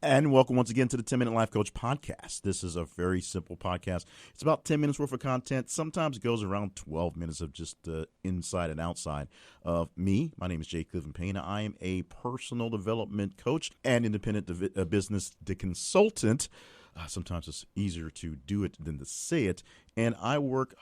And welcome once again to the 10-Minute Life Coach Podcast. This is a very simple podcast. It's about 10 minutes worth of content. Sometimes it goes around 12 minutes of just the inside and outside of me. My name is Jay Clifton Payne. I am a personal development coach and independent business consultant. Sometimes it's easier to do it than to say it. And I work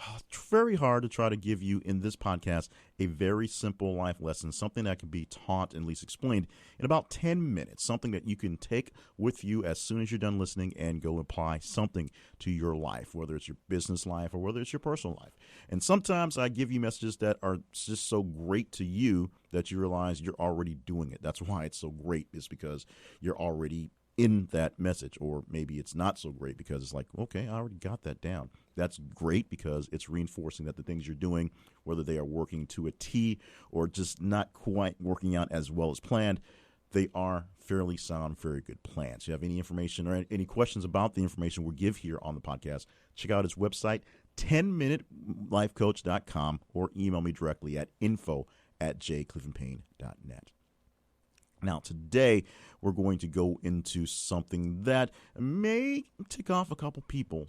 very hard to try to give you in this podcast a very simple life lesson, something that can be taught and at least explained in about 10 minutes, something that you can take with you as soon as you're done listening and go apply something to your life, whether it's your business life or whether it's your personal life. And sometimes I give you messages that are just so great to you that you realize you're already doing it. That's why it's so great, is because you're already in that message. Or maybe it's not so great because it's like, okay, I already got that down. That's great because it's reinforcing that the things you're doing, whether they are working to a T or just not quite working out as well as planned, they are fairly sound, very good plans. If you have any information or any questions about the information we give here on the podcast, check out his website, 10minutelifecoach.com, or email me directly at info@jcliffandpayne.net. Now, today, we're going to go into something that may tick off a couple people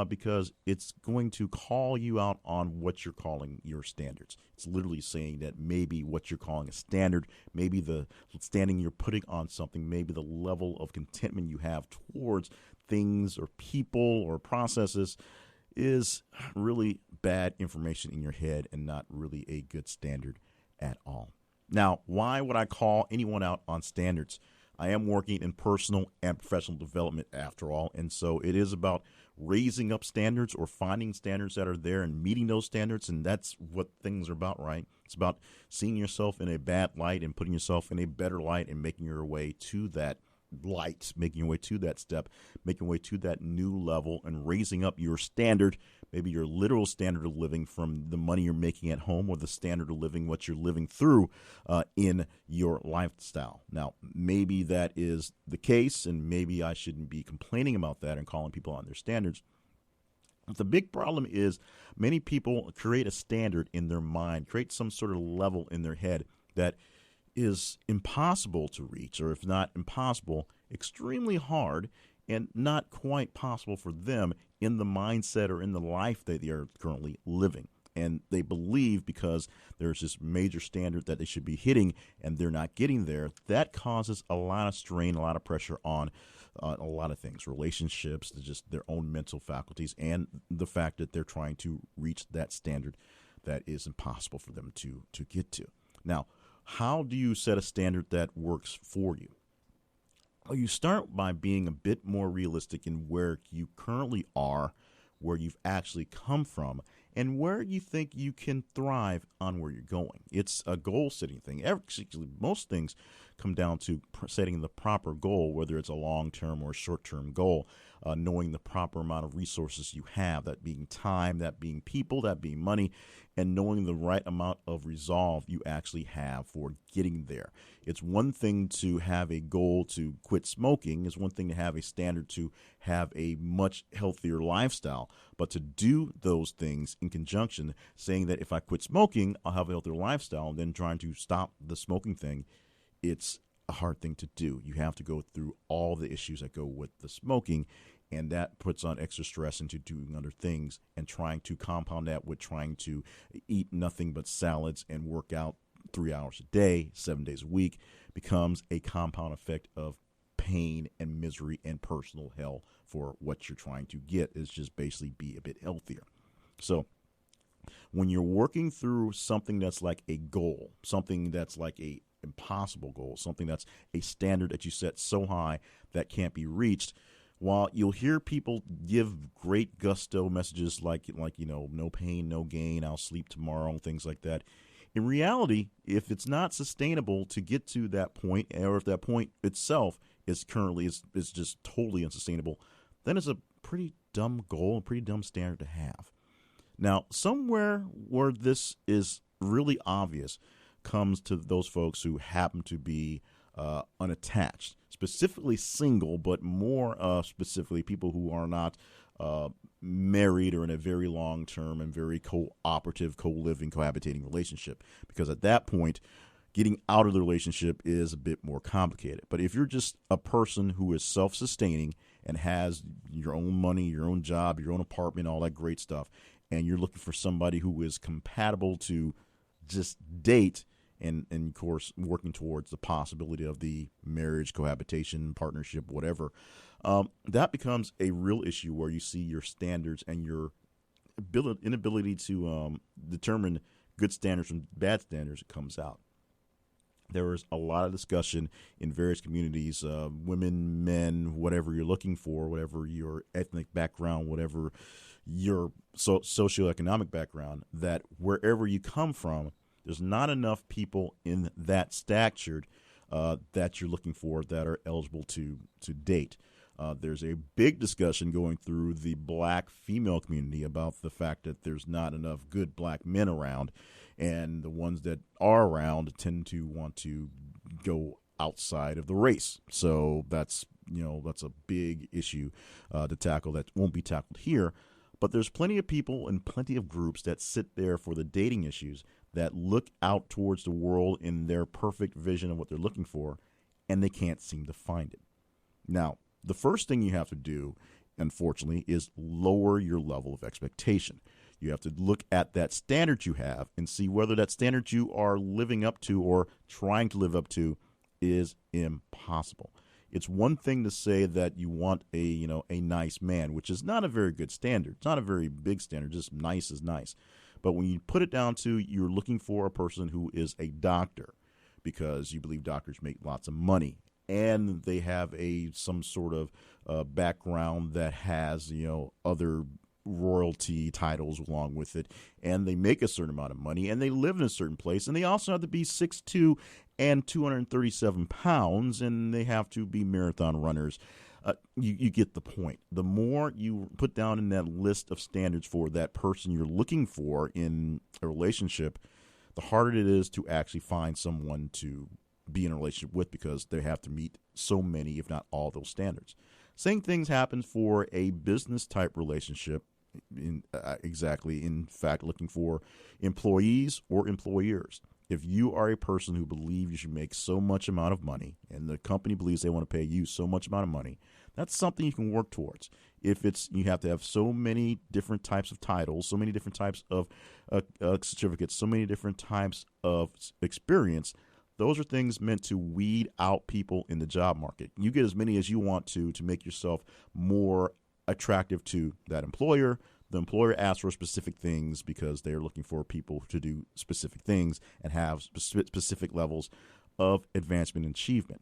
because it's going to call you out on what you're calling your standards. It's literally saying that maybe what you're calling a standard, maybe the standing you're putting on something, maybe the level of contentment you have towards things or people or processes is really bad information in your head and not really a good standard at all. Now, why would I call anyone out on standards? I am working in personal and professional development after all, and so it is about raising up standards or finding standards that are there and meeting those standards, and that's what things are about, right? It's about seeing yourself in a bad light and putting yourself in a better light and making your way to that light, making your way to that step, making your way to that new level and raising up your standard, maybe your literal standard of living from the money you're making at home or the standard of living, what you're living through in your lifestyle. Now, maybe that is the case, and maybe I shouldn't be complaining about that and calling people on their standards. But the big problem is many people create a standard in their mind, create some sort of level in their head that is impossible to reach, or if not impossible, extremely hard and not quite possible for them in the mindset or in the life that they are currently living. And they believe because there's this major standard that they should be hitting and they're not getting there, that causes a lot of strain, a lot of pressure on a lot of things, relationships, just their own mental faculties, and the fact that they're trying to reach that standard that is impossible for them to get to. Now, how do you set a standard that works for you? Well, you start by being a bit more realistic in where you currently are, where you've actually come from, and where you think you can thrive on where you're going. It's a goal-setting thing. Actually, most things come down to setting the proper goal, whether it's a long-term or short-term goal, knowing the proper amount of resources you have, that being time, that being people, that being money, and knowing the right amount of resolve you actually have for getting there. It's one thing to have a goal to quit smoking. It's one thing to have a standard to have a much healthier lifestyle. But to do those things in conjunction, saying that if I quit smoking, I'll have a healthier lifestyle, and then trying to stop the smoking thing, it's a hard thing to do. You have to go through all the issues that go with the smoking, and that puts on extra stress into doing other things and trying to compound that with trying to eat nothing but salads and work out 3 hours a day, 7 days a week, becomes a compound effect of pain and misery and personal hell for what you're trying to get, is just basically be a bit healthier. So when you're working through something that's like a goal, something that's like a impossible goal, something that's a standard that you set so high that can't be reached, while you'll hear people give great gusto messages like no pain, no gain, I'll sleep tomorrow, and things like that, in reality, if it's not sustainable to get to that point, or if that point itself is currently is just totally unsustainable, then it's a pretty dumb goal, a pretty dumb standard to have. Now, somewhere where this is really obvious comes to those folks who happen to be unattached, specifically single, but more specifically people who are not married or in a very long-term and very cooperative, co-living, cohabitating relationship. Because at that point, Getting out of the relationship is a bit more complicated. But if you're just a person who is self-sustaining and has your own money, your own job, your own apartment, all that great stuff, and you're looking for somebody who is compatible to just date and of course, working towards the possibility of the marriage, cohabitation, partnership, whatever, that becomes a real issue where you see your standards and your inability to determine good standards from bad standards comes out. There is a lot of discussion in various communities, women, men, whatever you're looking for, whatever your ethnic background, whatever your socioeconomic background, that wherever you come from, there's not enough people in that stature that you're looking for that are eligible to date. There's a big discussion going through the black female community about the fact that there's not enough good black men around, and the ones that are around tend to want to go outside of the race. So that's a big issue to tackle that won't be tackled here. But there's plenty of people and plenty of groups that sit there for the dating issues that look out towards the world in their perfect vision of what they're looking for, and they can't seem to find it. Now, the first thing you have to do, unfortunately, is lower your level of expectation. You have to look at that standard you have and see whether that standard you are living up to or trying to live up to is impossible. It's one thing to say that you want a nice man, which is not a very good standard. It's not a very big standard. Just nice is nice. But when you put it down to you're looking for a person who is a doctor because you believe doctors make lots of money and they have some sort of background that has other royalty titles along with it, and they make a certain amount of money and they live in a certain place, and they also have to be 6'2" and 237 pounds, and they have to be marathon runners. You get the point. The more you put down in that list of standards for that person you're looking for in a relationship, the harder it is to actually find someone to be in a relationship with, because they have to meet so many, if not all, those standards. Same things happen for a business type relationship. In fact, looking for employees or employers. If you are a person who believes you should make so much amount of money and the company believes they want to pay you so much amount of money, that's something you can work towards. If you have to have so many different types of titles, so many different types of certificates, so many different types of experience, those are things meant to weed out people in the job market. You get as many as you want to make yourself more attractive to that employer. The employer asks for specific things because they're looking for people to do specific things and have specific levels of advancement and achievement.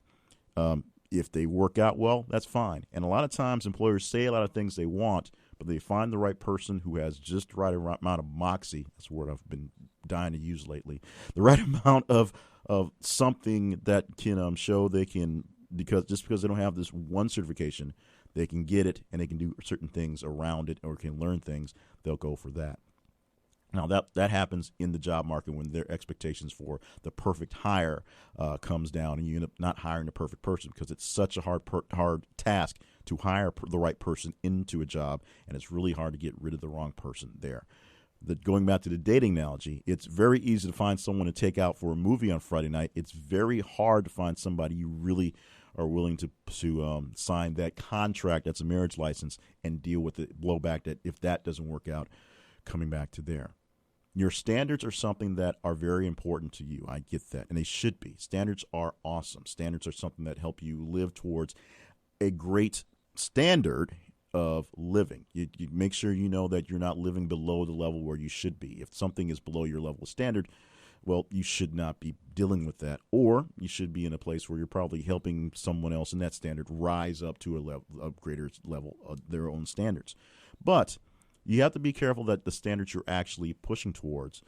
If they work out well, that's fine. And a lot of times employers say a lot of things they want, but they find the right person who has just the right amount of moxie. That's a word I've been dying to use lately. The right amount of something that can show they can, because they don't have this one certification, they can get it and they can do certain things around it or can learn things. They'll go for that. Now, that happens in the job market when their expectations for the perfect hire comes down, and you end up not hiring the perfect person because it's such a hard task to hire the right person into a job, and it's really hard to get rid of the wrong person there. Going back to the dating analogy, it's very easy to find someone to take out for a movie on Friday night. It's very hard to find somebody you really are willing to sign that contract that's a marriage license and deal with the blowback that if that doesn't work out, coming back to there. Your standards are something that are very important to you. I get that, and they should be. Standards are awesome. Standards are something that help you live towards a great standard of living. You make sure you know that you're not living below the level where you should be. If something is below your level of standard, well, you should not be dealing with that, or you should be in a place where you're probably helping someone else in that standard rise up to a greater level of their own standards. But you have to be careful that the standards you're actually pushing towards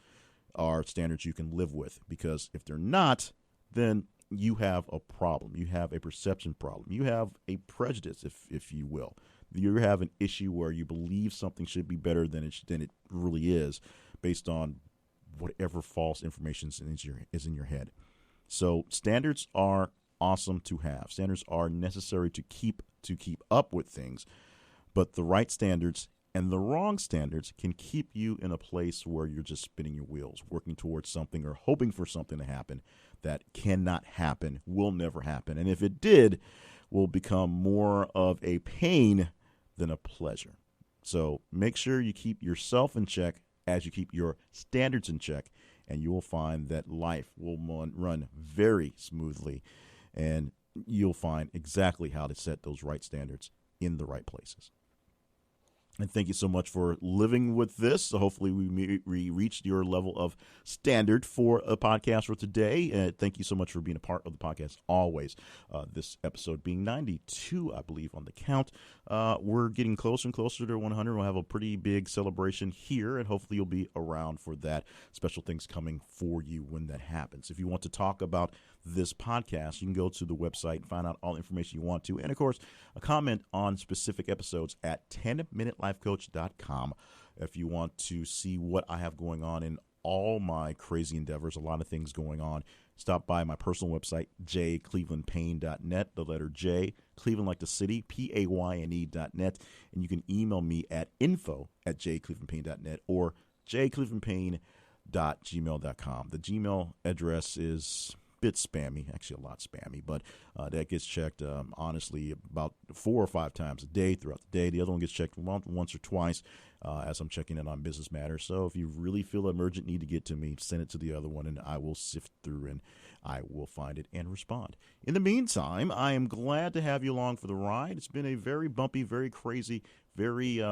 are standards you can live with, because if they're not, then you have a problem. You have a perception problem. You have a prejudice, if you will. You have an issue where you believe something should be better than it really is, based on whatever false information is in your head. So standards are awesome to have. Standards are necessary to keep up with things, but the right standards And the wrong standards can keep you in a place where you're just spinning your wheels, working towards something or hoping for something to happen that cannot happen, will never happen. And if it did, will become more of a pain than a pleasure. So make sure you keep yourself in check as you keep your standards in check, and you will find that life will run very smoothly, and you'll find exactly how to set those right standards in the right places. And thank you so much for living with this. So hopefully we reached your level of standard for a podcast for today. Thank you so much for being a part of the podcast always. This episode being 92, I believe, on the count. We're getting closer and closer to 100. We'll have a pretty big celebration here, and hopefully you'll be around for that. Special things coming for you when that happens. If you want to talk about this podcast, you can go to the website and find out all the information you want to. And, of course, a comment on specific episodes at 10minutelifecoach.com. If you want to see what I have going on in all my crazy endeavors, a lot of things going on, stop by my personal website, jclevelandpayne.net, the letter J, Cleveland like the city, PAYNE.net. And you can email me at info@jclevelandpayne.net or jclevelandpayne.gmail.com. The Gmail address is bit spammy, actually a lot spammy, but that gets checked honestly about 4 or 5 times a day throughout the day. The other one gets checked once or twice as I'm checking it on Business Matters. So if you really feel an urgent need to get to me, send it to the other one, and I will sift through and I will find it and respond. In the meantime, I am glad to have you along for the ride. It's been a very bumpy, very crazy, very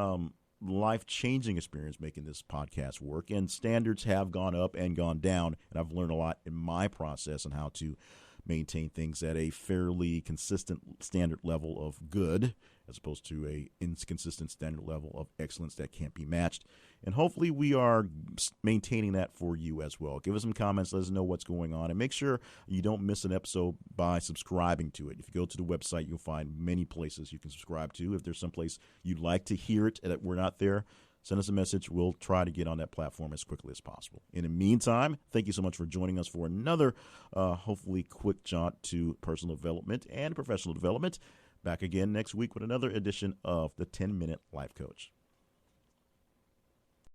life-changing experience making this podcast work, and standards have gone up and gone down, and I've learned a lot in my process on how to maintain things at a fairly consistent standard level of good as opposed to a inconsistent standard level of excellence that can't be matched. And hopefully we are maintaining that for you as well. Give us some comments. Let us know what's going on. And make sure you don't miss an episode by subscribing to it. If you go to the website, you'll find many places you can subscribe to. If there's someplace you'd like to hear it that we're not there, send us a message. We'll try to get on that platform as quickly as possible. In the meantime, thank you so much for joining us for another hopefully quick jaunt to personal development and professional development. Back again next week with another edition of the 10-Minute Life Coach.